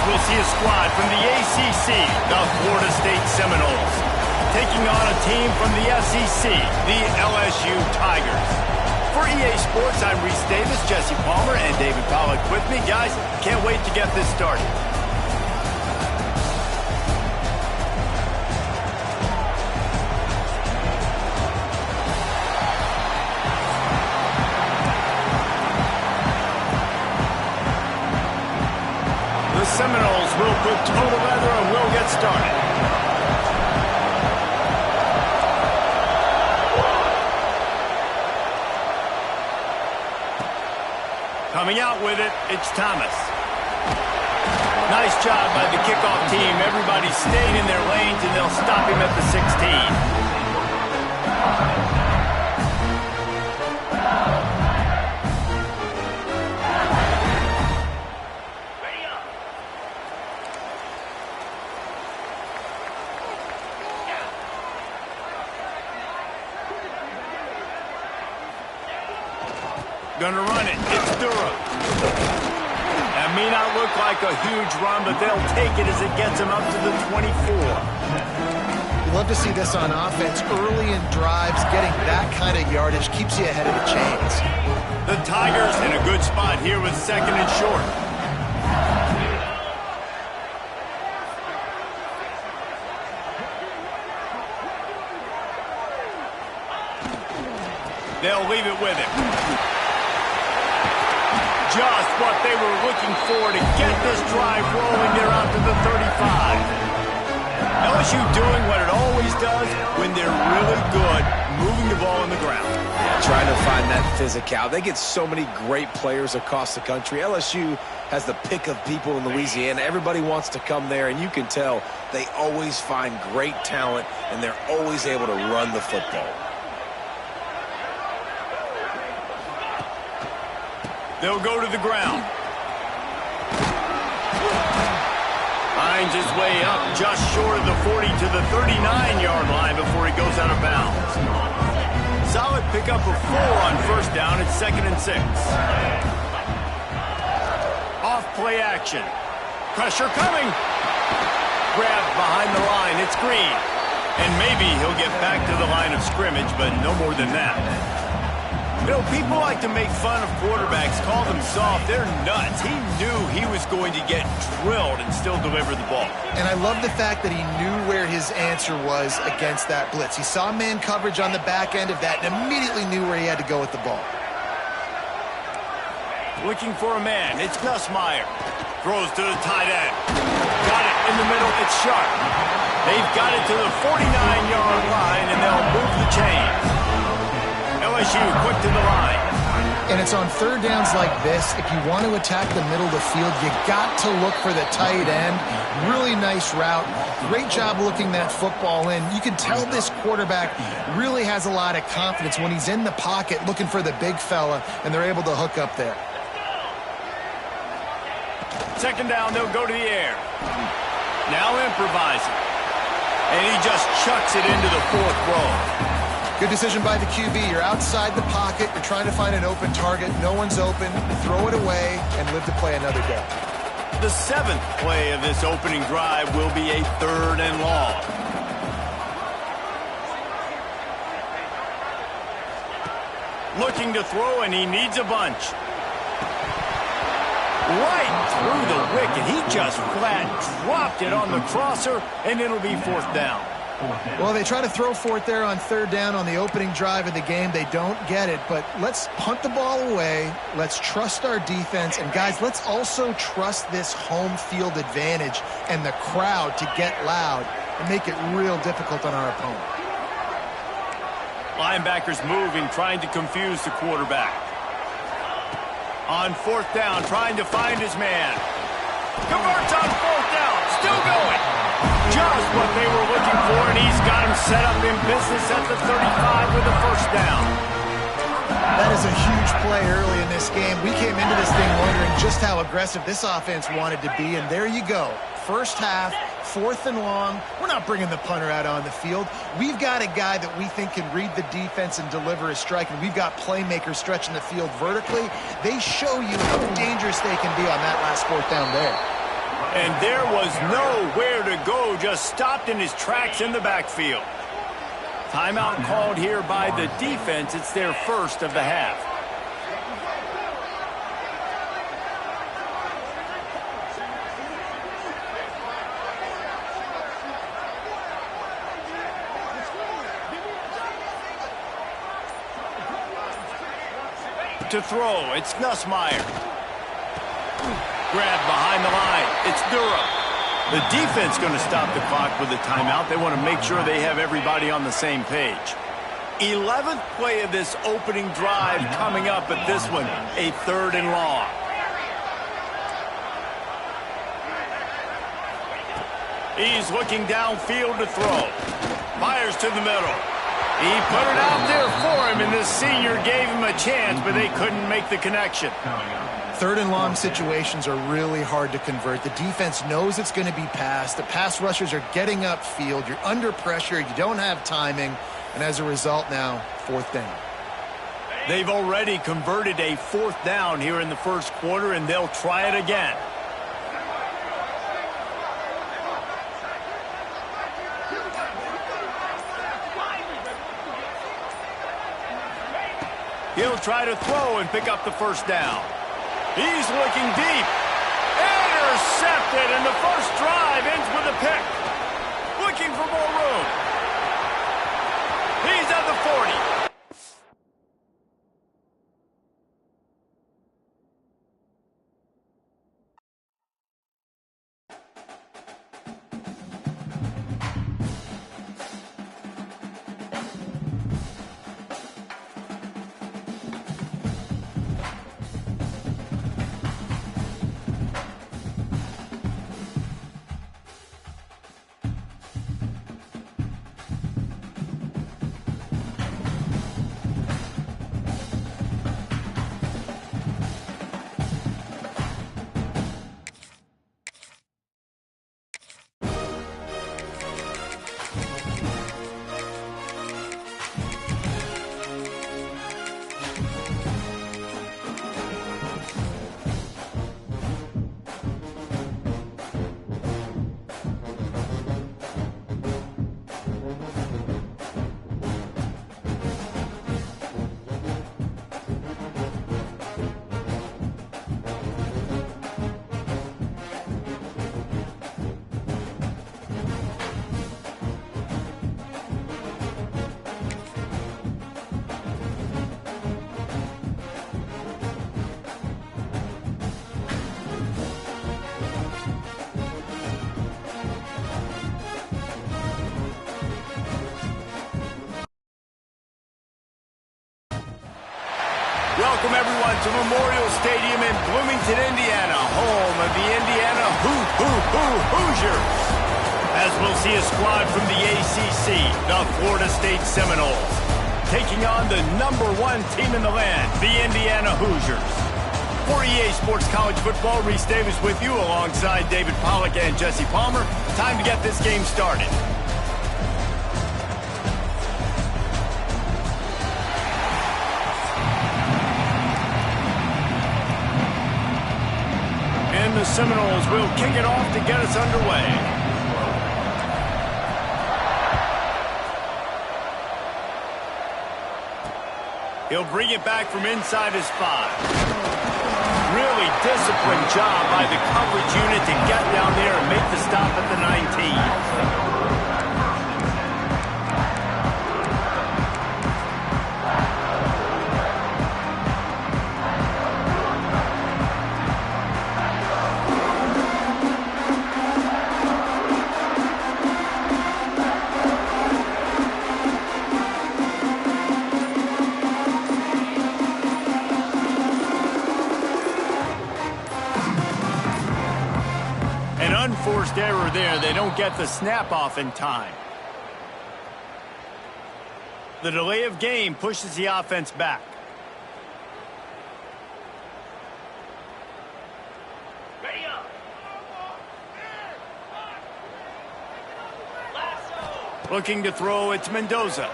we'll see a squad from the ACC, the Florida State Seminoles, taking on a team from the SEC, the LSU Tigers. For EA Sports, I'm Reese Davis, Jesse Palmer, and David Pollack with me. Guys, can't wait to get this started. Seminoles will put total weather and we'll get started. Coming out with it, it's Thomas. Nice job by the kickoff team. Everybody staying in their lanes and they'll stop him at the 16. Gonna run it. It's Durham. That may not look like a huge run, but they'll take it as it gets them up to the 24. You love to see this on offense. Early in drives, getting that kind of yardage keeps you ahead of the chains. The Tigers in a good spot here with second and short. They'll leave it with him. Just what they were looking for to get this drive rolling. They're out to the 35. LSU doing what it always does when they're really good, moving the ball on the ground. Yeah, trying to find that physical. They get so many great players across the country. LSU has the pick of people in Louisiana. Everybody wants to come there, and you can tell they always find great talent, and they're always able to run the football. They'll go to the ground. Finds his way up just short of the 40 to the 39-yard line before he goes out of bounds. Solid pickup of 4 on first down. It's 2nd and 6. Off play action. Pressure coming. Grabbed behind the line. It's Green. And maybe he'll get back to the line of scrimmage, but no more than that. You know, people like to make fun of quarterbacks, call them soft. They're nuts. He knew he was going to get drilled and still deliver the ball. And I love the fact that he knew where his answer was against that blitz. He saw man coverage on the back end of that and immediately knew where he had to go with the ball. Looking for a man. It's Gus Meyer. Throws to the tight end. Got it in the middle. It's Sharp. They've got it to the 49-yard line, and they'll move the chains. LSU quick to the line. And it's on third downs like this. If you want to attack the middle of the field, you got to look for the tight end. Really nice route. Great job looking that football in. You can tell this quarterback really has a lot of confidence when he's in the pocket looking for the big fella, and they're able to hook up there. Second down, they'll go to the air. Now improvising. And he just chucks it into the 4th row. Good decision by the QB. You're outside the pocket. You're trying to find an open target. No one's open. Throw it away and live to play another day. The 7th play of this opening drive will be a 3rd and long. Looking to throw, and he needs a bunch. Right through the wicket. He just flat dropped it on the crosser, and it'll be 4th down. Well, they try to throw for it there on 3rd down on the opening drive of the game. They don't get it, but let's punt the ball away. Let's trust our defense. And, guys, let's also trust this home field advantage and the crowd to get loud and make it real difficult on our opponent. Linebackers moving, trying to confuse the quarterback. On 4th down, trying to find his man. Converts on 4th down, still going. Just what they were looking for, and he's got him set up in business at the 35 with a 1st down. That is a huge play early in this game. We came into this thing wondering just how aggressive this offense wanted to be, and there you go. First half, 4th and long. We're not bringing the punter out on the field. We've got a guy that we think can read the defense and deliver a strike, and we've got playmakers stretching the field vertically. They show you how dangerous they can be on that last 4th down there. And there was nowhere to go, just stopped in his tracks in the backfield. Timeout called here by the defense. It's their first of the half. To throw, it's Nussmeier. Grab behind the line, it's Durham. The defense going to stop the clock with a timeout. They want to make sure they have everybody on the same page. 11th play of this opening drive coming up, but this one, a 3rd and long. He's looking downfield to throw. Fires to the middle. He put it out there for him, and this senior gave him a chance, but they couldn't make the connection. 3rd and long situations are really hard to convert. The defense knows it's going to be passed. The pass rushers are getting upfield. You're under pressure. You don't have timing. And as a result now, 4th down. They've already converted a 4th down here in the first quarter, and they'll try it again. He'll try to throw and pick up the first down. He's looking deep. Intercepted, and the first drive ends with a pick. Looking for more room. He's at the 40. Welcome, everyone, to Memorial Stadium in Bloomington, Indiana, home of the Indiana Hoosiers. As we'll see a squad from the ACC, the Florida State Seminoles, taking on the #1 team in the land, the Indiana Hoosiers. For EA Sports College Football, Reese Davis with you alongside David Pollack and Jesse Palmer. Time to get this game started. The Seminoles will kick it off to get us underway. He'll bring it back from inside his 5. Really disciplined job by the coverage unit to get down there and make the stop at the 19. Unforced error there. They don't get the snap off in time. The delay of game pushes the offense back. Looking to throw, it's Mendoza.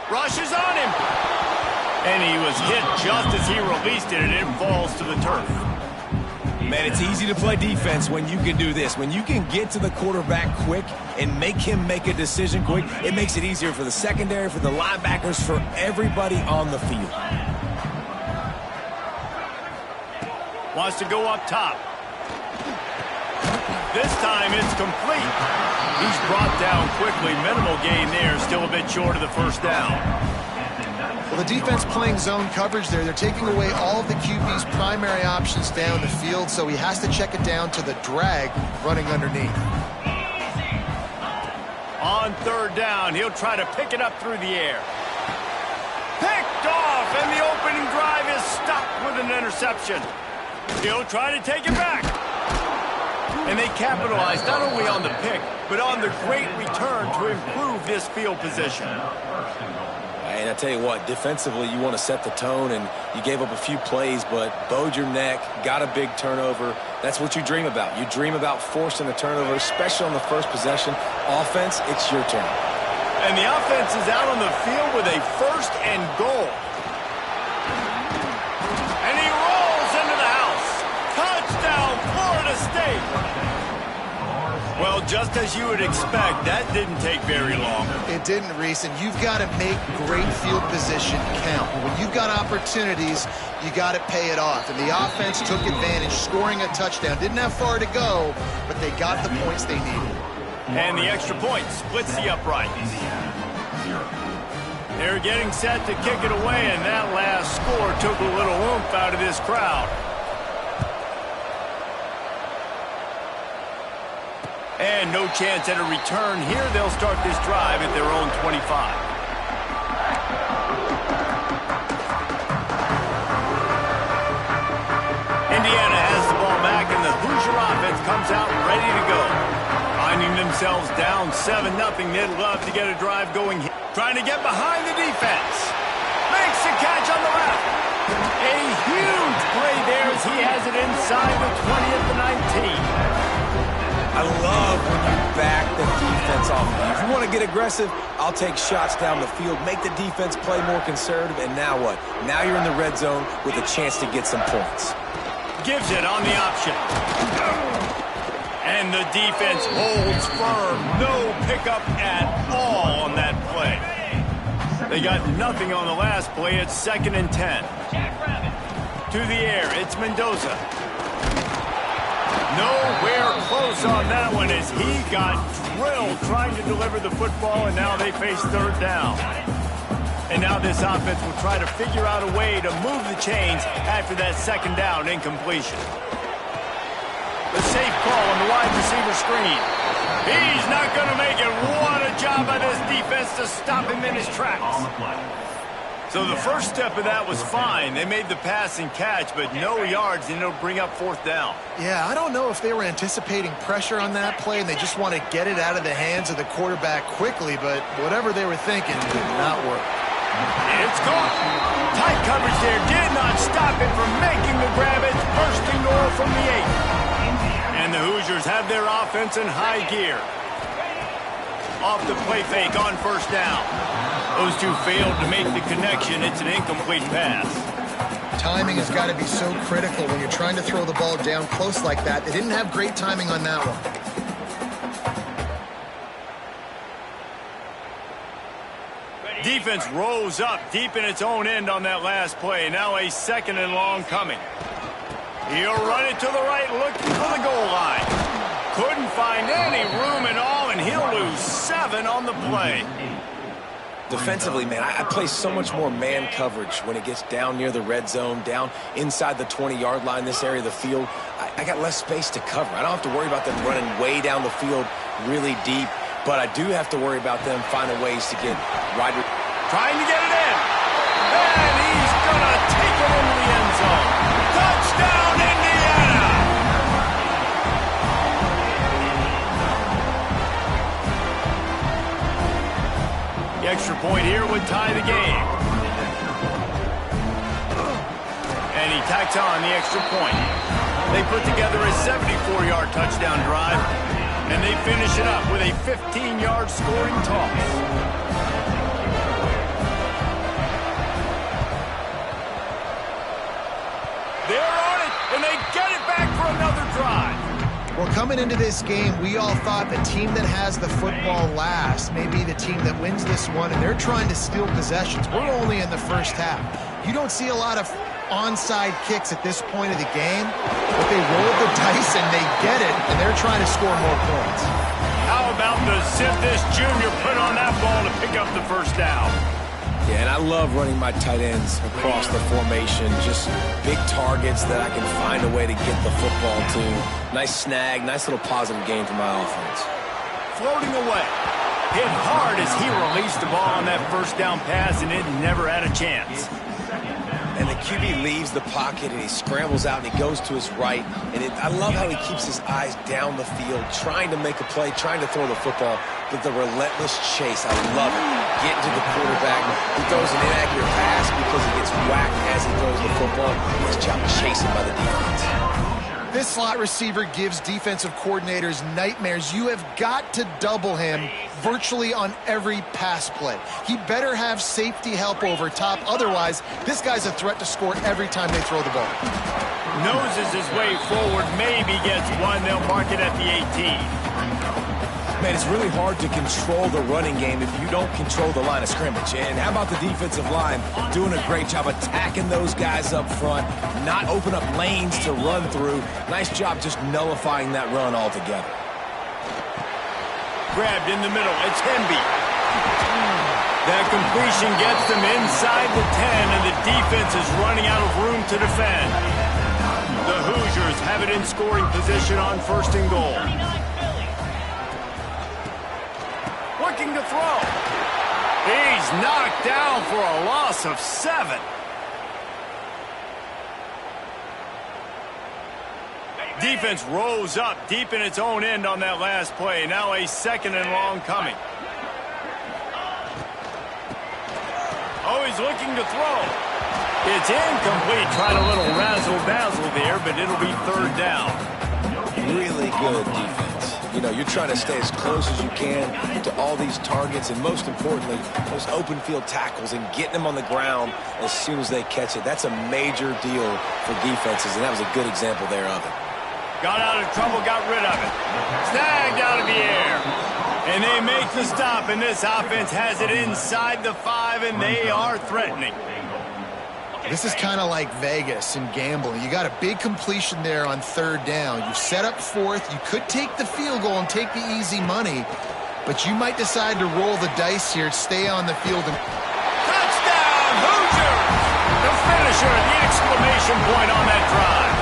Rushes on him. And he was hit just as he released it, and it falls to the turf. Man, it's easy to play defense when you can do this. When you can get to the quarterback quick and make him make a decision quick, it makes it easier for the secondary, for the linebackers, for everybody on the field. Wants to go up top. This time it's complete. He's brought down quickly. Minimal gain there. Still a bit short of the first down. Well, the defense playing zone coverage there. They're taking away all of the QB's primary options down the field, so he has to check it down to the drag running underneath. On third down, he'll try to pick it up through the air. Picked off, and the opening drive is stopped with an interception. He'll try to take it back. And they capitalize not only on the pick, but on the great return to improve this field position. And I tell you what, defensively, you want to set the tone, and you gave up a few plays, but bowed your neck, got a big turnover. That's what you dream about. You dream about forcing a turnover, especially on the first possession. Offense, it's your turn. And the offense is out on the field with a 1st and goal. And he rolls into the house. Touchdown, Florida State. Well, just as you would expect, that didn't take very long. It didn't, Reese, and you've got to make great field position count. When you've got opportunities, you got to pay it off. And the offense took advantage, scoring a touchdown. Didn't have far to go, but they got the points they needed. And the extra point splits the uprights. They're getting set to kick it away, and that last score took a little oomph out of this crowd. And no chance at a return here. They'll start this drive at their own 25. Indiana has the ball back, and the Hoosier offense comes out ready to go. Finding themselves down 7-0, they'd love to get a drive going here. Trying to get behind the defense. Makes the catch on the left. A huge play there as he has it inside the 20 at the 19. I love when you back the defense off. If you want to get aggressive, I'll take shots down the field, make the defense play more conservative, and now what? Now you're in the red zone with a chance to get some points. Gives it on the option. And the defense holds firm. No pickup at all on that play. They got nothing on the last play. It's 2nd and 10. To the air, it's Mendoza. Nowhere close on that one as he got drilled trying to deliver the football, and now they face 3rd down. And now this offense will try to figure out a way to move the chains after that 2nd down incompletion. The safe call on the wide receiver screen. He's not going to make it. What a job by this defense to stop him in his tracks. So the first step of that was fine. They made the pass and catch, but no yards, and it'll bring up 4th down. Yeah, I don't know if they were anticipating pressure on that play and they just want to get it out of the hands of the quarterback quickly, but whatever they were thinking did not work. It's caught. Tight coverage there did not stop it from making the grab. It's bursting goal from the 8. And the Hoosiers have their offense in high gear. Off the play fake on 1st down. Those two failed to make the connection. It's an incomplete pass. Timing has got to be so critical when you're trying to throw the ball down close like that. They didn't have great timing on that one. Defense rose up deep in its own end on that last play. Now a 2nd and long coming. He'll run it to the right, looking for the goal line. Couldn't find any room at all, and he'll lose 7 on the play. Defensively, man, I play so much more man coverage when it gets down near the red zone, down inside the 20-yard line, this area of the field. I got less space to cover. I don't have to worry about them running way down the field really deep, but I do have to worry about them finding ways to get right. Trying to get it in. And he's going to take it into the end zone. Touchdown, Indiana! The extra point here would tie the game. And he tacks on the extra point. They put together a 74-yard touchdown drive, and they finish it up with a 15-yard scoring toss. They're on it, and they get it back from Coming into this game, we all thought the team that has the football last may be the team that wins this one, and they're trying to steal possessions. We're only in the first half. You don't see a lot of onside kicks at this point of the game, but they rolled the dice and they get it, and they're trying to score more points. How about the zip this junior put on that ball to pick up the first down? Yeah, and I love running my tight ends across the formation. Just big targets that I can find a way to get the football to. Nice snag, nice little positive gain for my offense. Floating away. Hit hard as he released the ball on that first down pass, and it never had a chance. And the QB leaves the pocket, and he scrambles out, and he goes to his right. And I love how he keeps his eyes down the field, trying to make a play, trying to throw the football, but the relentless chase, I love it. Getting to the quarterback. He throws an inaccurate pass because he gets whacked as he throws the football. He's chasing by the defense. This slot receiver gives defensive coordinators nightmares. You have got to double him virtually on every pass play. He better have safety help over top. Otherwise, this guy's a threat to score every time they throw the ball. Noses his way forward, maybe gets one. They'll mark it at the 18. Man, it's really hard to control the running game if you don't control the line of scrimmage. And how about the defensive line doing a great job attacking those guys up front, not open up lanes to run through. Nice job just nullifying that run altogether. Grabbed in the middle. It's Hemby. That completion gets them inside the 10, and the defense is running out of room to defend. The Hoosiers have it in scoring position on 1st and goal. Looking to throw. He's knocked down for a loss of 7. Defense rose up deep in its own end on that last play. Now a 2nd and long coming. Oh, he's looking to throw. It's incomplete. Tried a little razzle-dazzle there, but it'll be 3rd down. Really good defense. You know, you're trying to stay as close as you can to all these targets, and most importantly, those open field tackles, and getting them on the ground as soon as they catch it. That's a major deal for defenses, and that was a good example there of it. Got out of trouble, got rid of it. Snagged out of the air. And they make the stop, and this offense has it inside the 5, and they are threatening. This is kind of like Vegas in gambling. You got a big completion there on 3rd down. You set up 4th. You could take the field goal and take the easy money, but you might decide to roll the dice here, stay on the field. And touchdown, Hoosiers! The finisher, the exclamation point on that drive.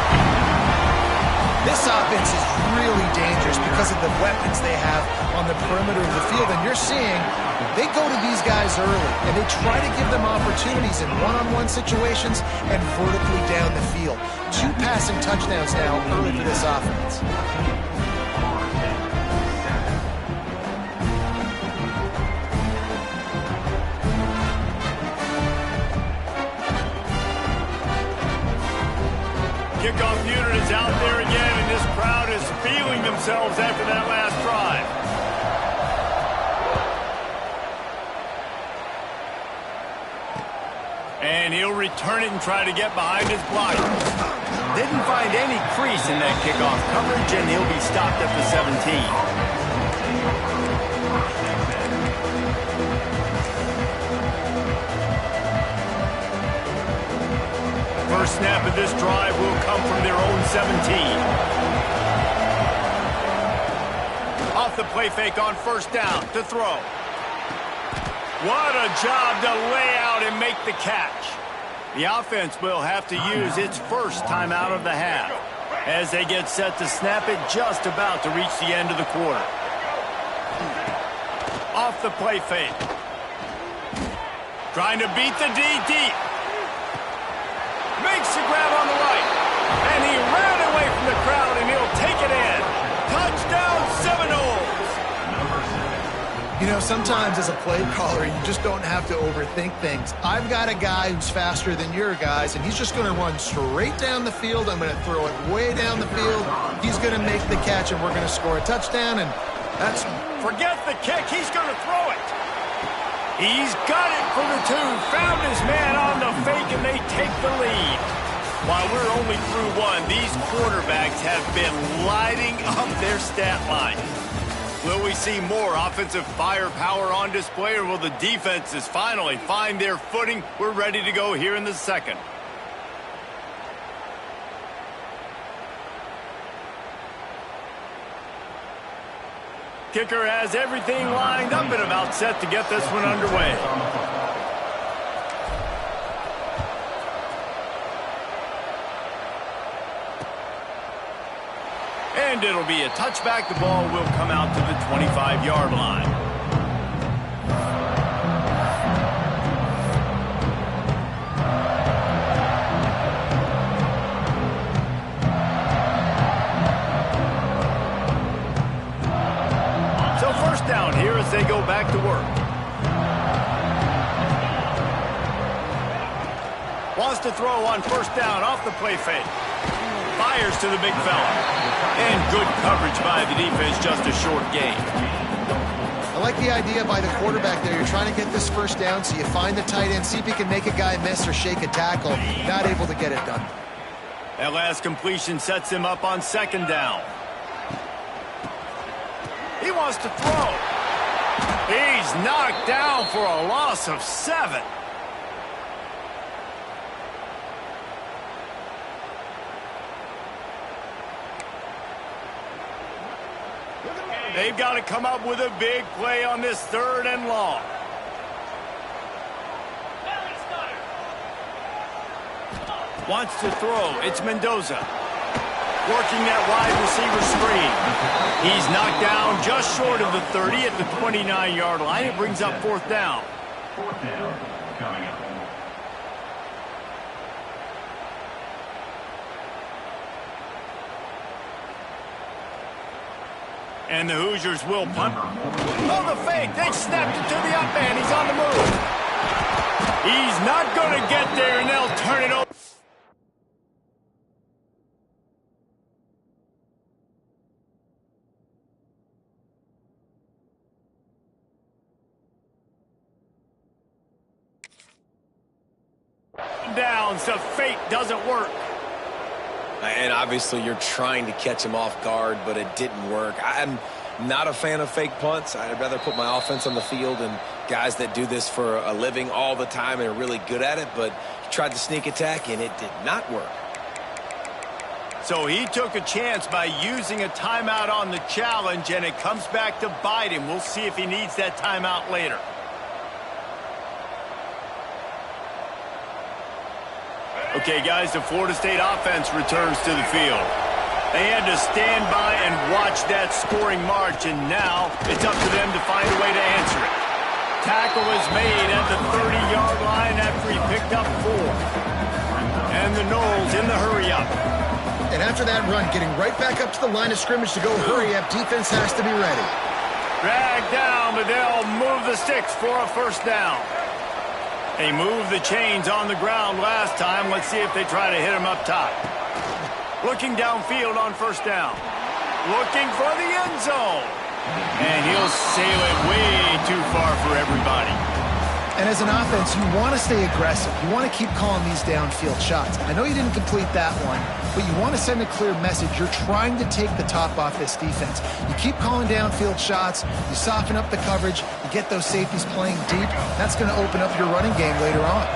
This offense is really dangerous because of the weapons they have on the perimeter of the field. And you're seeing they go to these guys early, and they try to give them opportunities in one-on-one situations and vertically down the field. 2 passing touchdowns now early for this offense. Kickoff unit is out there again, and this crowd is feeling themselves after that last drive. And he'll return it and try to get behind his blockers. Didn't find any crease in that kickoff coverage, and he'll be stopped at the 17. First snap of this drive will come from their own 17. Off the play fake on 1st down to throw. What a job to lay out and make the catch. The offense will have to use its first timeout of the half as they get set to snap it just about to reach the end of the quarter. Off the play fake. Trying to beat the D deep. Makes the grab on the right. And he ran away from the crowd, and he'll take it in. Touchdown, Seminoles. You know, sometimes as a play caller, you just don't have to overthink things. I've got a guy who's faster than your guys, and he's just going to run straight down the field. I'm going to throw it way down the field. He's going to make the catch, and we're going to score a touchdown, and that's... Forget the kick. He's going to throw it. He's got it for the 2. Found his man on the fake, and they take the lead. While we're only through one, these quarterbacks have been lighting up their stat line. Will we see more offensive firepower on display, or will the defenses finally find their footing? We're ready to go here in the second. Kicker has everything lined up and about set to get this one underway. And it'll be a touchback. The ball will come out to the 25-yard line. So first down here as they go back to work. Wants to throw on first down off the play fake. Fires to the big fella. And good coverage by the defense, just a short gain. I like the idea by the quarterback there. You're trying to get this first down, so you find the tight end, see if he can make a guy miss or shake a tackle. Not able to get it done. That last completion sets him up on second down. He wants to throw. He's knocked down for a loss of 7. They've got to come up with a big play on this 3rd and long. Wants to throw. It's Mendoza. Working that wide receiver screen. He's knocked down just short of the 30 at the 29-yard line. It brings up 4th down. 4th down coming up. And the Hoosiers will punt. Oh, the fake. They snapped it to the up man. He's on the move. He's not going to get there, and they'll turn it over. Downs. The fake doesn't work. And obviously you're trying to catch him off guard, but it didn't work. I'm not a fan of fake punts. I'd rather put my offense on the field and guys that do this for a living all the time and are really good at it, but he tried to sneak attack, and it did not work. So he took a chance by using a timeout on the challenge, and it comes back to bite him. We'll see if he needs that timeout later. Okay, guys, the Florida State offense returns to the field. They had to stand by and watch that scoring march, and now it's up to them to find a way to answer it. Tackle is made at the 30-yard line after he picked up 4. And the Noles in the hurry-up. And after that run, getting right back up to the line of scrimmage to go hurry-up, defense has to be ready. Dragged down, but they'll move the sticks for a first down. They moved the chains on the ground last time. Let's see if they try to hit him up top. Looking downfield on first down. Looking for the end zone. And he'll sail it way too far for everybody. And as an offense, you want to stay aggressive. You want to keep calling these downfield shots. I know you didn't complete that one, but you want to send a clear message. You're trying to take the top off this defense. You keep calling downfield shots. You soften up the coverage. You get those safeties playing deep. That's going to open up your running game later on.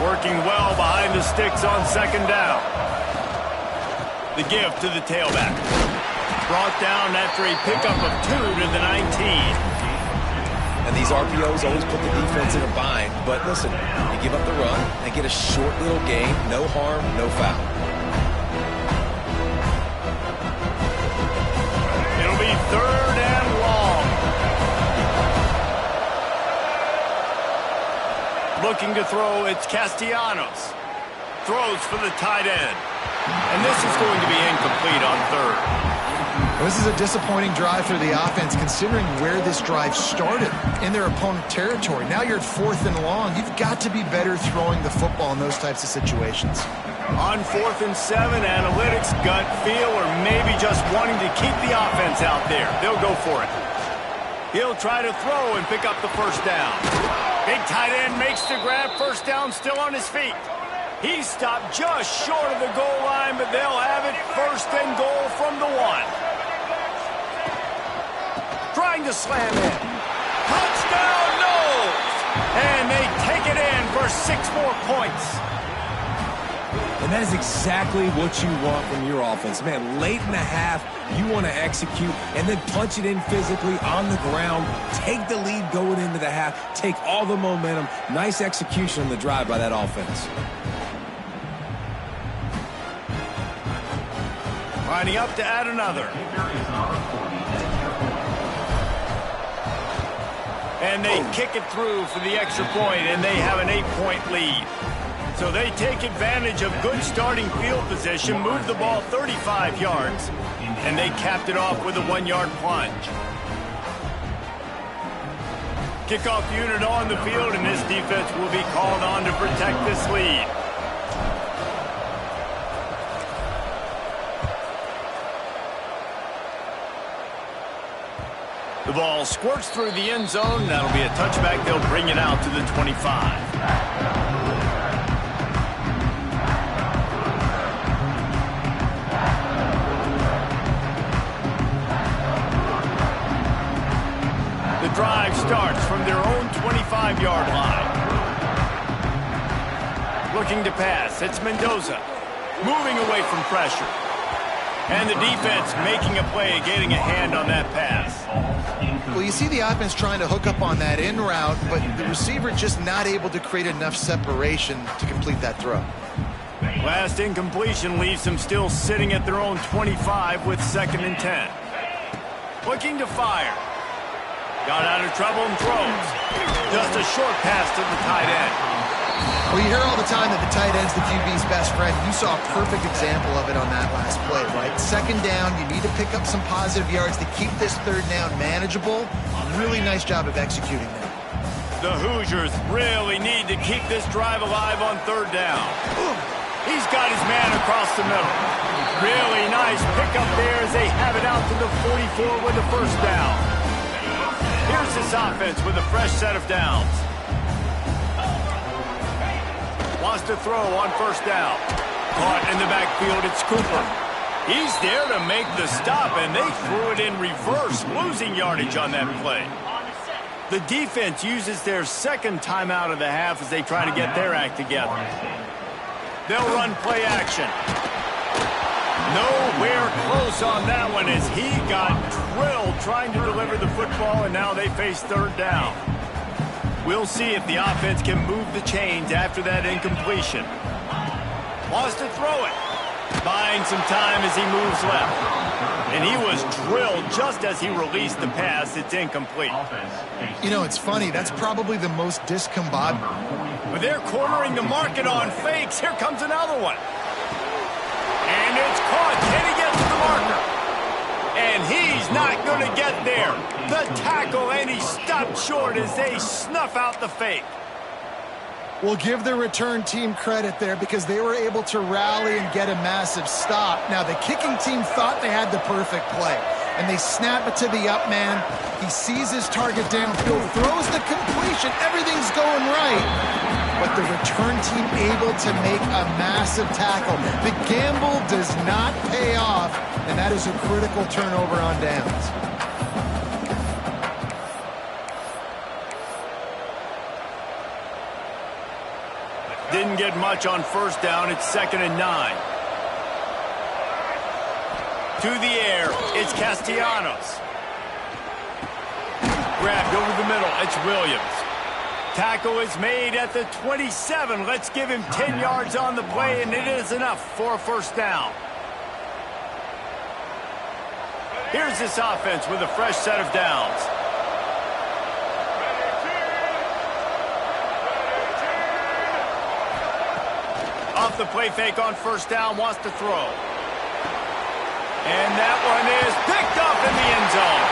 Working well behind the sticks on second down. The give to the tailback. Brought down after a pickup of 2 to the 19. And these RPOs always put the defense in a bind. But listen, you give up the run, they get a short little gain, no harm, no foul. It'll be 3rd and long. Looking to throw, it's Castellanos. Throws for the tight end. And this is going to be incomplete on 3rd. This is a disappointing drive for the offense, considering where this drive started in their opponent territory. Now you're at 4th and long. You've got to be better throwing the football in those types of situations. On 4th and 7, analytics, gut feel, or maybe just wanting to keep the offense out there. They'll go for it. He'll try to throw and pick up the first down. Big tight end makes the grab. First down, still on his feet. He stopped just short of the goal line, but they'll have it first and goal from the 1. Trying to slam in. Touchdown, no! And they take it in for 6 more points. And that is exactly what you want from your offense. Man, late in the half, you want to execute and then punch it in physically on the ground. Take the lead going into the half. Take all the momentum. Nice execution on the drive by that offense. Lining up to add another. And they kick it through for the extra point, and they have an 8-point lead. So they take advantage of good starting field position, move the ball 35 yards, and they capped it off with a 1-yard plunge. Kickoff unit on the field, and this defense will be called on to protect this lead. The ball squirts through the end zone. That'll be a touchback. They'll bring it out to the 25. The drive starts from their own 25-yard line. Looking to pass. It's Mendoza. Moving away from pressure. And the defense making a play, getting a hand on that pass. Well, you see the offense trying to hook up on that in route, but the receiver just not able to create enough separation to complete that throw. Last incompletion leaves them still sitting at their own 25 with 2nd and 10. Looking to fire. Got out of trouble and throws. Just a short pass to the tight end. Well, you hear all the time that the tight end's the QB's best friend. You saw a perfect example of it on that last play, right? 2nd down, you need to pick up some positive yards to keep this 3rd down manageable. Really nice job of executing that. The Hoosiers really need to keep this drive alive on 3rd down. He's got his man across the middle. Really nice pickup there as they have it out to the 44 with the 1st down. Here's this offense with a fresh set of downs. Wants to throw on 1st down. Caught in the backfield, it's Cooper. He's there to make the stop, and they threw it in reverse, losing yardage on that play. The defense uses their 2nd timeout of the half as they try to get their act together. They'll run play action. Nowhere close on that one as he got drilled trying to deliver the football, and now they face 3rd down. We'll see if the offense can move the chains after that incompletion. Wants to throw it. Buying some time as he moves left. And he was drilled just as he released the pass. It's incomplete. You know, it's funny. That's probably the most discombobulated. But they're cornering the market on fakes. Here comes another one. And it's caught. Can he get to the marker? And he's not going to get there. The tackle, and he stopped short as they snuff out the fake. We'll give the return team credit there because they were able to rally and get a massive stop. Now, the kicking team thought they had the perfect play, and they snap it to the up man. He sees his target downfield, throws the completion. Everything's going right. But the return team able to make a massive tackle. The gamble does not pay off, and that is a critical turnover on downs. Didn't get much on 1st down. It's 2nd and 9. To the air, it's Castellanos. Grabbed over the middle, it's Williams. Tackle is made at the 27. Let's give him 10 yards on the play, and it is enough for a 1st down. Here's this offense with a fresh set of downs. Off the play fake on 1st down, wants to throw. And that one is picked up in the end zone.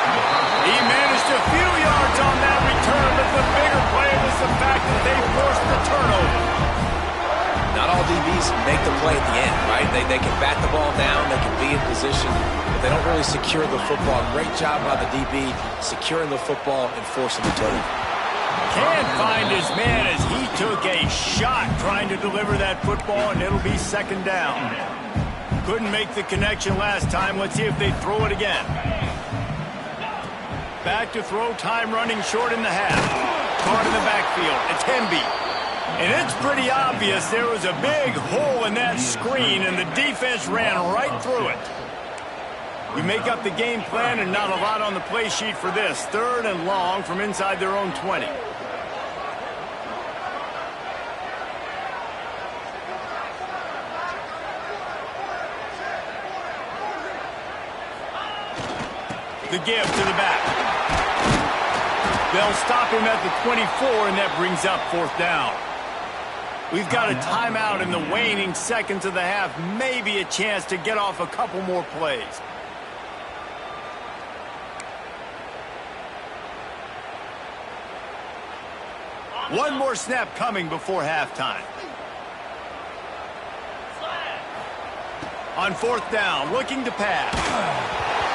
He managed a few yards on that return, but the bigger play was the fact that they forced the turnover. Not all DBs make the play at the end, right? They can bat the ball down, they can be in position, but they don't really secure the football. Great job by the DB securing the football and forcing the turnover. Can't find his man as he took a shot trying to deliver that football, and it'll be second down. Couldn't make the connection last time. Let's see if they throw it again. Back to throw, time running short in the half. Caught in the backfield. It's Hemby. And it's pretty obvious there was a big hole in that screen, and the defense ran right through it. We make up the game plan, and not a lot on the play sheet for this. Third and long from inside their own 20. The give to the back. They'll stop him at the 24, and that brings up fourth down. We've got a timeout in the waning seconds of the half. Maybe a chance to get off a couple more plays. One more snap coming before halftime. On fourth down, looking to pass.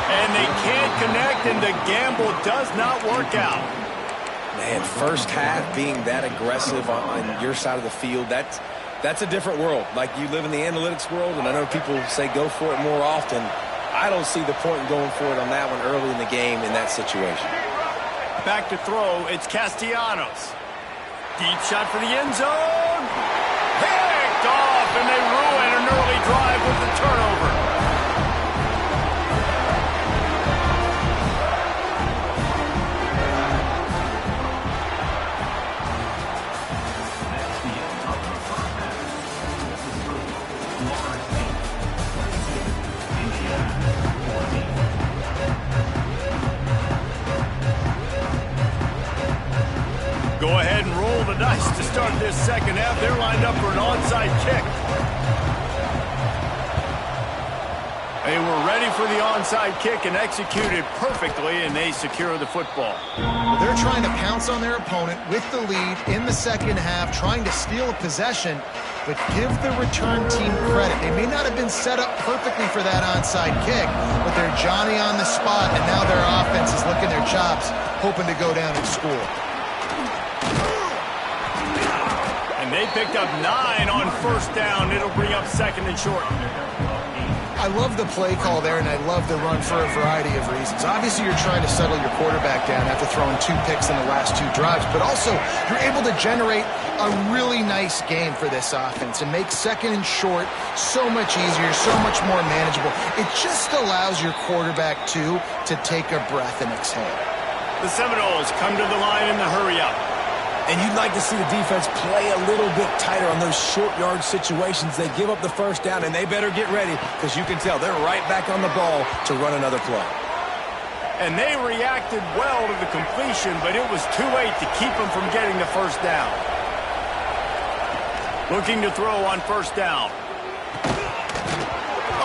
And they can't connect, and the gamble does not work out. Man, first half being that aggressive on your side of the field, that's a different world. Like, you live in the analytics world, and I know people say go for it more often. I don't see the point in going for it on that one early in the game in that situation. Back to throw, it's Castellanos. Deep shot for the end zone. Picked off, and they ruin an early drive with the turnover. Go ahead and roll the dice to start this second half. They're lined up for an onside kick. They were ready for the onside kick and executed perfectly, and they secure the football. Well, they're trying to pounce on their opponent with the lead in the second half, trying to steal a possession, but give the return team credit. They may not have been set up perfectly for that onside kick, but they're Johnny on the spot, and now their offense is licking their chops, hoping to go down and score. And they picked up 9 on first down. It'll bring up second and short. I love the play call there, and I love the run for a variety of reasons. Obviously, you're trying to settle your quarterback down after throwing 2 picks in the last 2 drives, but also you're able to generate a really nice game for this offense and make second and short so much easier, so much more manageable. It just allows your quarterback, too, to take a breath and exhale. The Seminoles come to the line in the hurry-up. And you'd like to see the defense play a little bit tighter on those short yard situations. They give up the first down, and they better get ready because you can tell they're right back on the ball to run another play. And they reacted well to the completion, but it was too late to keep them from getting the first down. Looking to throw on first down.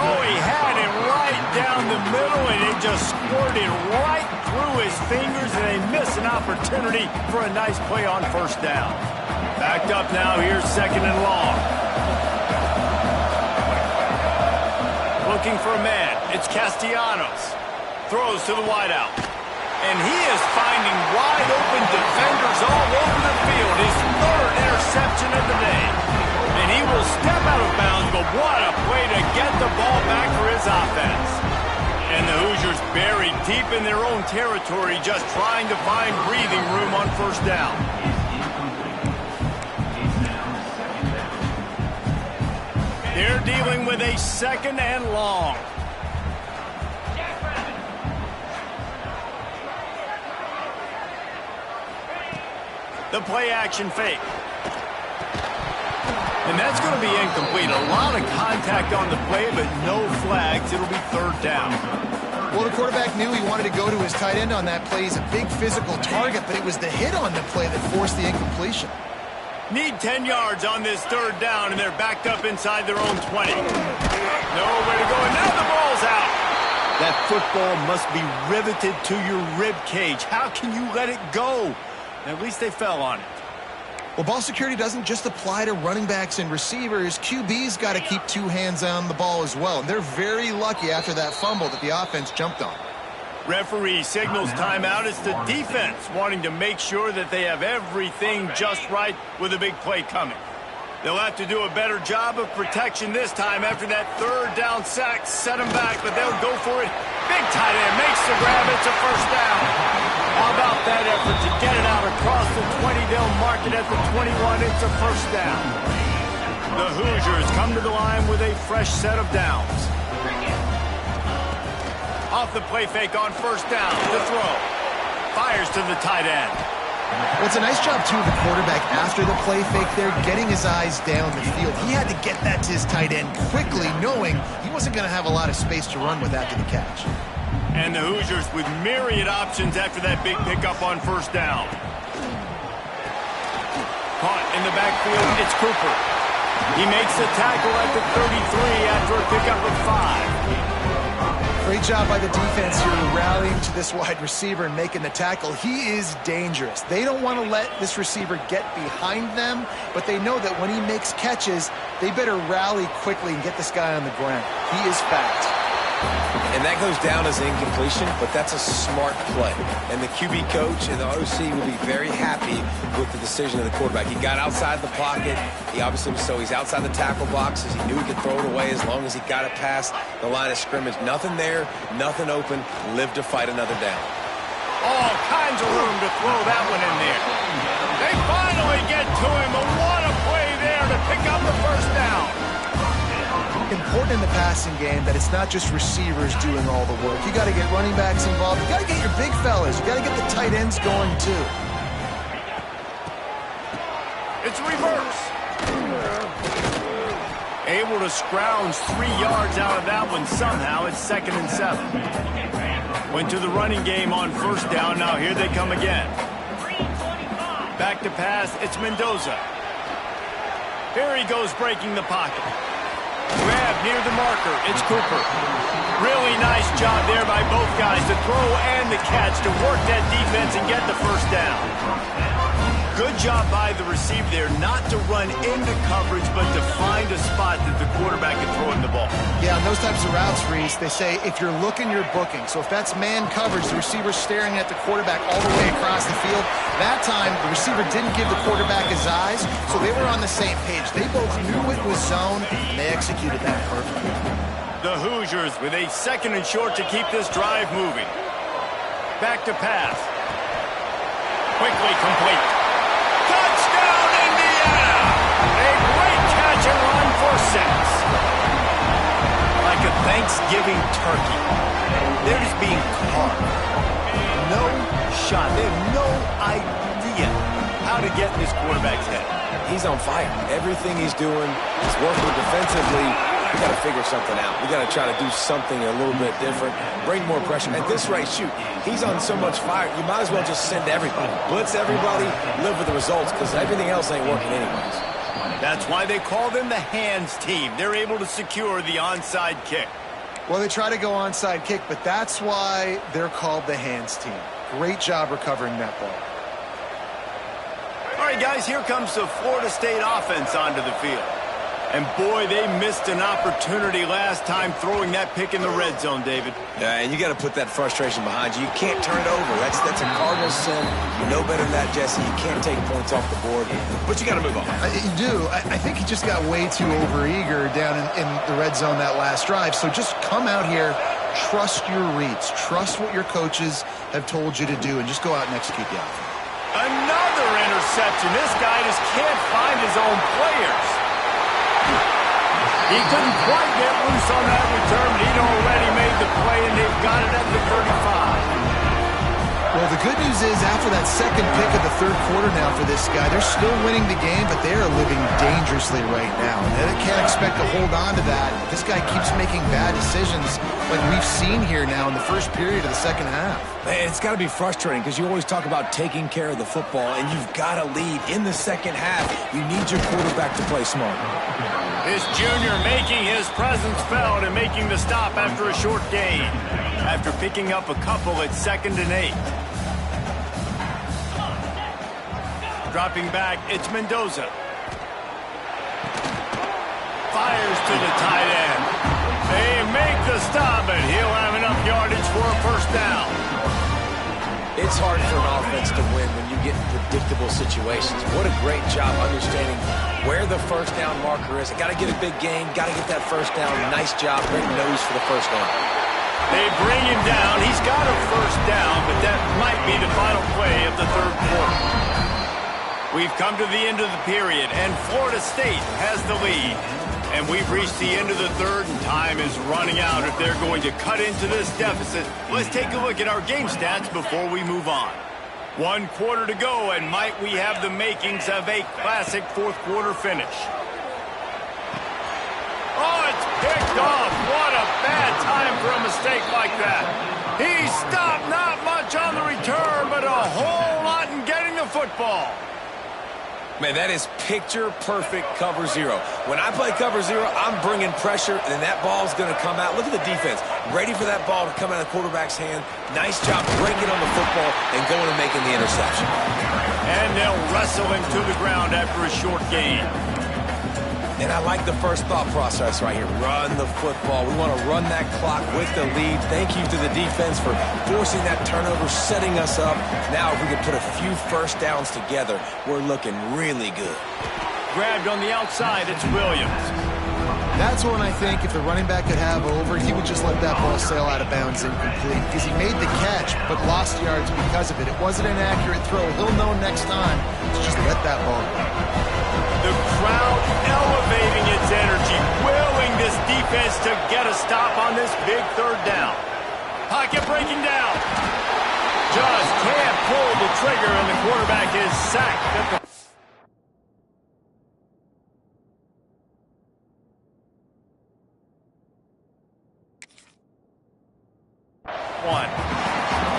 Oh, he had it right down the middle, and it just squirted right through his fingers, and they missed an opportunity for a nice play on first down. Backed up now, here's second and long. Looking for a man, it's Castellanos. Throws to the wideout. And he is finding wide open defenders all over the field. His 3rd interception of the day. And he will step out of bounds, but what a play to get the ball back for his offense. And the Hoosiers buried deep in their own territory, just trying to find breathing room on first down. They're dealing with a second and long. The play action fake. And that's going to be incomplete. A lot of contact on the play, but no flags. It'll be third down. Well, the quarterback knew he wanted to go to his tight end on that play. He's a big physical target, but it was the hit on the play that forced the incompletion. Need 10 yards on this third down, and they're backed up inside their own 20. Nowhere to go, and now the ball's out. That football must be riveted to your rib cage. How can you let it go? At least they fell on it. Well, ball security doesn't just apply to running backs and receivers. QB's got to keep 2 hands on the ball as well. And they're very lucky after that fumble that the offense jumped on. Referee signals timeout. It's the defense wanting to make sure that they have everything just right with a big play coming. They'll have to do a better job of protection this time after that third down sack. Set them back, but they'll go for it. Big tight end makes the grab. It's a first down. How about that effort to get it out across the 20? They'll mark it at the 21. It's a first down. The Hoosiers come to the line with a fresh set of downs. Off the play fake on first down. The throw. Fires to the tight end. Well, it's a nice job, too, of the quarterback after the play fake there, getting his eyes down the field. He had to get that to his tight end quickly, knowing he wasn't going to have a lot of space to run with after the catch. And the Hoosiers with myriad options after that big pickup on first down. Caught in the backfield, it's Cooper. He makes the tackle at the 33 after a pickup of 5. Great job by the defense here rallying to this wide receiver and making the tackle. He is dangerous. They don't want to let this receiver get behind them, but they know that when he makes catches, they better rally quickly and get this guy on the ground. He is fast. And that goes down as an incompletion, but that's a smart play. And the QB coach and the OC will be very happy with the decision of the quarterback. He got outside the pocket. He obviously, so he's outside the tackle boxes. He knew he could throw it away as long as he got it past the line of scrimmage. Nothing there, nothing open. Live to fight another down. All kinds of room to throw that one in there. They finally get to him. But what a play there to pick up the first down. Important in the passing game that it's not just receivers doing all the work. You got to get running backs involved. You got to get your big fellas. You got to get the tight ends going too. It's reverse. Able to scrounge 3 yards out of that one somehow. It's 2nd and 7. Went to the running game on first down. Now here they come again. Back to pass. It's Mendoza. Here he goes breaking the pocket. Grab near the marker. It's Cooper. Really nice job there by both guys to throw and the catch to work that defense and get the first down. Good job by the receiver there not to run into coverage but to find a spot that the quarterback can throw in the ball. Yeah, on those types of routes, Reese, they say if you're looking, you're booking. So if that's man coverage, the receiver's staring at the quarterback all the way across the field. That time, the receiver didn't give the quarterback his eyes, so they were on the same page. They both knew it was zone, and they executed that perfectly. The Hoosiers with a 2nd and short to keep this drive moving. Back to pass. Quickly complete. Touchdown, Indiana! A great catch and run for 6. Like a Thanksgiving turkey. They're just being carved. No shot. They have no idea how to get in this quarterback's head. He's on fire. Everything he's doing is working defensively. We got to figure something out. We got to try to do something a little bit different, bring more pressure. At this rate, shoot, he's on so much fire, you might as well just send everybody. Blitz everybody, live with the results, because everything else ain't working anyways. That's why they call them the hands team. They're able to secure the onside kick. Well, they try to go onside kick, but that's why they're called the hands team. Great job recovering that ball. All right, guys, here comes the Florida State offense onto the field. And, boy, they missed an opportunity last time throwing that pick in the red zone, David. Yeah, and you got to put that frustration behind you. You can't turn it over. That's a cardinal sin. You know better than that, Jesse. You can't take points off the board. But you got to move on. You do. I think he just got way too overeager down in the red zone that last drive. So just come out here, trust your reads, trust what your coaches have told you to do, and just go out and execute the offense. Another interception. This guy just can't find his own players. He couldn't quite get loose on that return, but he'd already made the play, and they've got it at the 35. Well, the good news is after that second pick of the third quarter now for this guy, they're still winning the game, but they are living dangerously right now. And they can't expect to hold on to that. This guy keeps making bad decisions like we've seen here now in the first period of the second half. Man, it's got to be frustrating because you always talk about taking care of the football, and you've got to lead in the second half. You need your quarterback to play smart. This junior making his presence felt and making the stop after a short gain. After picking up a couple at 2nd and 8. Dropping back, it's Mendoza. Fires to the tight end. They make the stop, and he'll have enough yardage for a first down. It's hard for an offense to win when you get in predictable situations. What a great job understanding where the first down marker is. Got to get a big gain, got to get that first down. Nice job, great nose for the first down. They bring him down. He's got a first down, but that might be the final play of the third quarter. We've come to the end of the period, and Florida State has the lead. And we've reached the end of the third, and time is running out if they're going to cut into this deficit. Let's take a look at our game stats before we move on. 1 quarter to go, and might we have the makings of a classic fourth quarter finish. Oh, it's picked off. What a bad time for a mistake like that. He stopped not much on the return, but a whole lot in getting the football. Man, that is picture-perfect cover zero. When I play cover zero, I'm bringing pressure, and that ball's going to come out. Look at the defense. Ready for that ball to come out of the quarterback's hand. Nice job breaking on the football and going and making the interception. And they'll wrestle him to the ground after a short gain. And I like the first thought process right here. Run the football. We want to run that clock with the lead. Thank you to the defense for forcing that turnover, setting us up. Now, if we can put a few first downs together, we're looking really good. Grabbed on the outside, it's Williams. That's one I think if the running back could have over, he would just let that ball sail out of bounds incomplete because he made the catch but lost yards because of it. It wasn't an accurate throw. He'll know next time to just let that ball go. The crowd elevating its energy, willing this defense to get a stop on this big third down. Pocket breaking down. Just can't pull the trigger, and the quarterback is sacked at the one.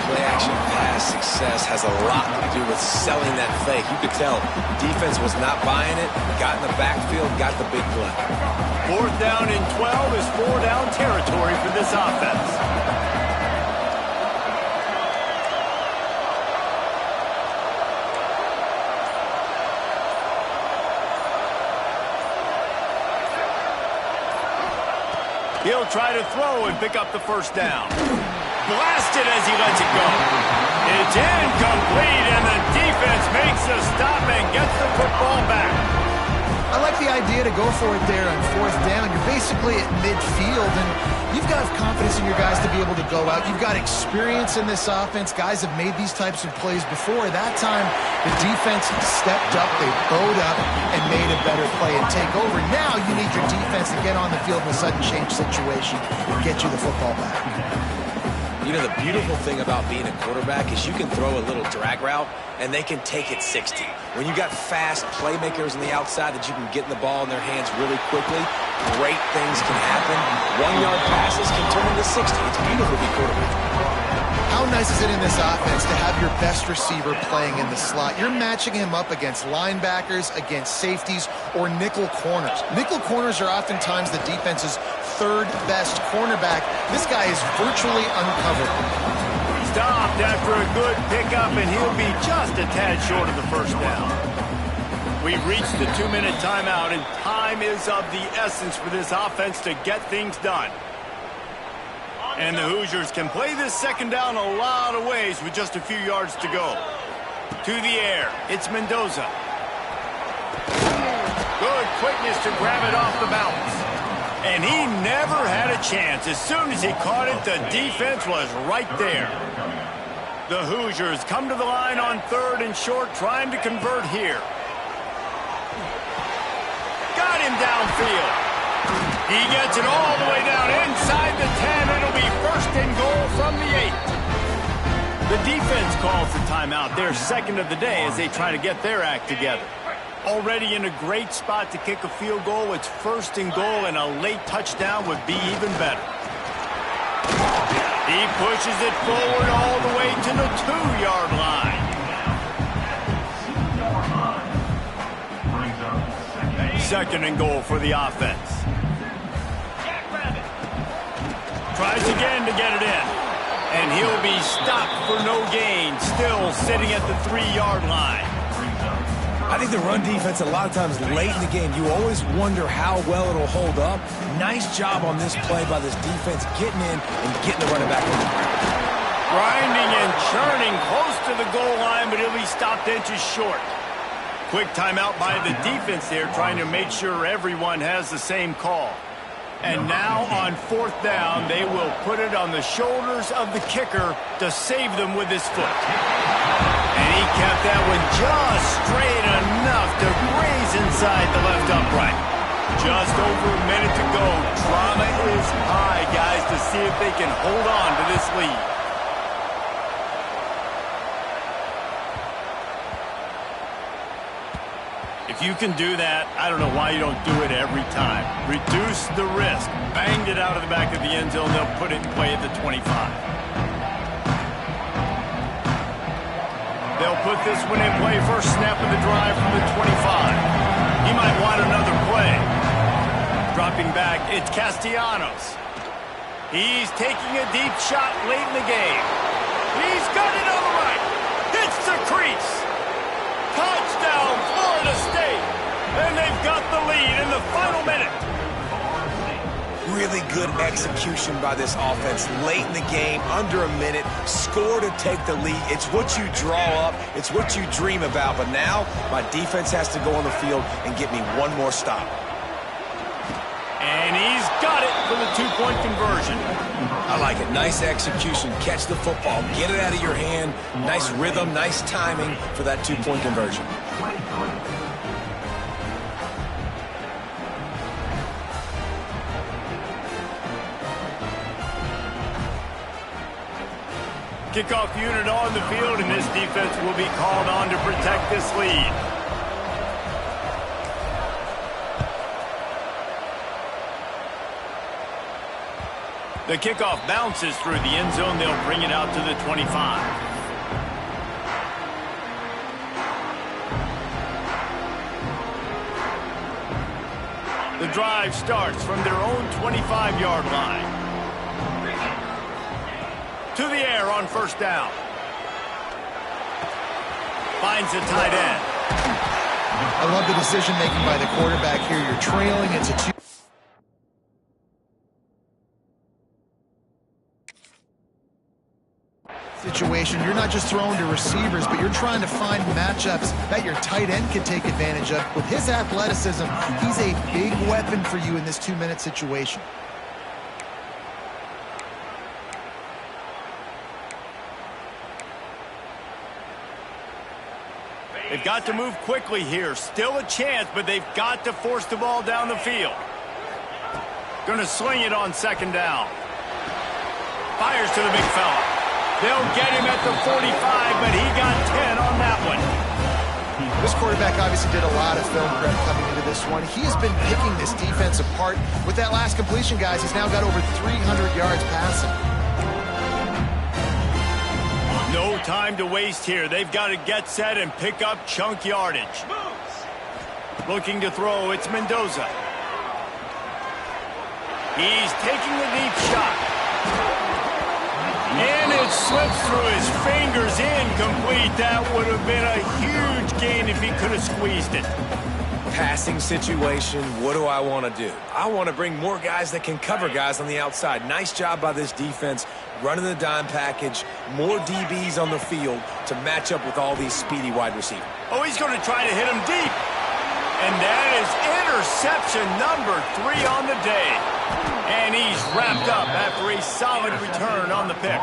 Play-action pass success has a lot to do with selling that fake. You could tell defense was not buying it, got in the backfield, got the big play. 4th down and 12 is 4-down territory for this offense. He'll try to throw and pick up the first down. Blasted as he lets it go. It's incomplete, and the defense makes a stop and gets the football back. I like the idea to go for it there on 4th down. You're basically at midfield, and you've got confidence in your guys to be able to go out. You've got experience in this offense. Guys have made these types of plays before. That time, the defense stepped up, they bowed up, and made a better play and take over. Now you need your defense to get on the field in a sudden change situation and get you the football back. You know, the beautiful thing about being a quarterback is you can throw a little drag route, and they can take it 60. When you got fast playmakers on the outside that you can get the ball in their hands really quickly, great things can happen. 1-yard passes can turn into 60. It's beautiful to be quarterback. How nice is it in this offense to have your best receiver playing in the slot? You're matching him up against linebackers, against safeties, or nickel corners. Nickel corners are oftentimes the defense's third best cornerback. This guy is virtually uncovered. Stopped after a good pickup, and he'll be just a tad short of the first down. We've reached the 2-minute timeout, and time is of the essence for this offense to get things done. And the Hoosiers can play this second down a lot of ways with just a few yards to go. To the air, it's Mendoza. Good quickness to grab it off the bounce. And he never had a chance. As soon as he caught it, the defense was right there. The Hoosiers come to the line on 3rd and short, trying to convert here. Got him downfield. He gets it all the way down inside the 10. It'll be 1st and goal from the 8. The defense calls the timeout, their second of the day, as they try to get their act together. Already in a great spot to kick a field goal. It's 1st and goal, and a late touchdown would be even better. He pushes it forward all the way to the 2-yard line. Second and goal for the offense. Tries again to get it in. And he'll be stopped for no gain. Still sitting at the 3-yard line. I think the run defense, a lot of times late in the game, you always wonder how well it'll hold up. Nice job on this play by this defense, getting in and getting the running back on the ground. Grinding and churning close to the goal line, but he'll be stopped inches short. Quick timeout by the defense there, trying to make sure everyone has the same call. And now on 4th down, they will put it on the shoulders of the kicker to save them with his foot. And he kept that one just straight enough to graze inside the left upright. Just over a minute to go. Drama is high, guys, to see if they can hold on to this lead. If you can do that, I don't know why you don't do it every time. Reduce the risk. Banged it out of the back of the end zone. They'll put it in play at the 25. They'll put this one in play. First snap of the drive from the 25. He might want another play. Dropping back, it's Castellanos. He's taking a deep shot late in the game. He's got it on the right. Hits the crease. Touchdown, Florida State. And they've got the lead in the final minute. Really good execution by this offense late in the game, under a minute, score to take the lead. It's what you draw up, it's what you dream about, but now my defense has to go on the field and get me one more stop. And he's got it for the 2-point conversion. I like it. Nice execution. Catch the football. Get it out of your hand. Nice rhythm, nice timing for that 2-point conversion. Kickoff unit on the field, and this defense will be called on to protect this lead. The kickoff bounces through the end zone. They'll bring it out to the 25. The drive starts from their own 25-yard line. To the air on 1st down. Finds a tight end. I love the decision making by the quarterback here. You're trailing. It's a 2. Situation. You're not just throwing to receivers, but you're trying to find matchups that your tight end can take advantage of. With his athleticism, he's a big weapon for you in this 2-minute situation. They've got to move quickly here. Still a chance, but they've got to force the ball down the field. Going to sling it on 2nd down. Fires to the big fella. They'll get him at the 45, but he got 10 on that one. This quarterback obviously did a lot of film prep coming into this one. He has been picking this defense apart. With that last completion, guys, he's now got over 300 yards passing. No time to waste here. They've got to get set and pick up chunk yardage. Looking to throw, it's Mendoza. He's taking the deep shot. And it slips through his fingers, incomplete. That would have been a huge gain if he could have squeezed it. Passing situation, what do I want to do? I want to bring more guys that can cover guys on the outside. Nice job by this defense, running the dime package, more DBs on the field to match up with all these speedy wide receivers. Oh, he's going to try to hit him deep. And that is interception number 3 on the day. And he's wrapped up after a solid return on the pick.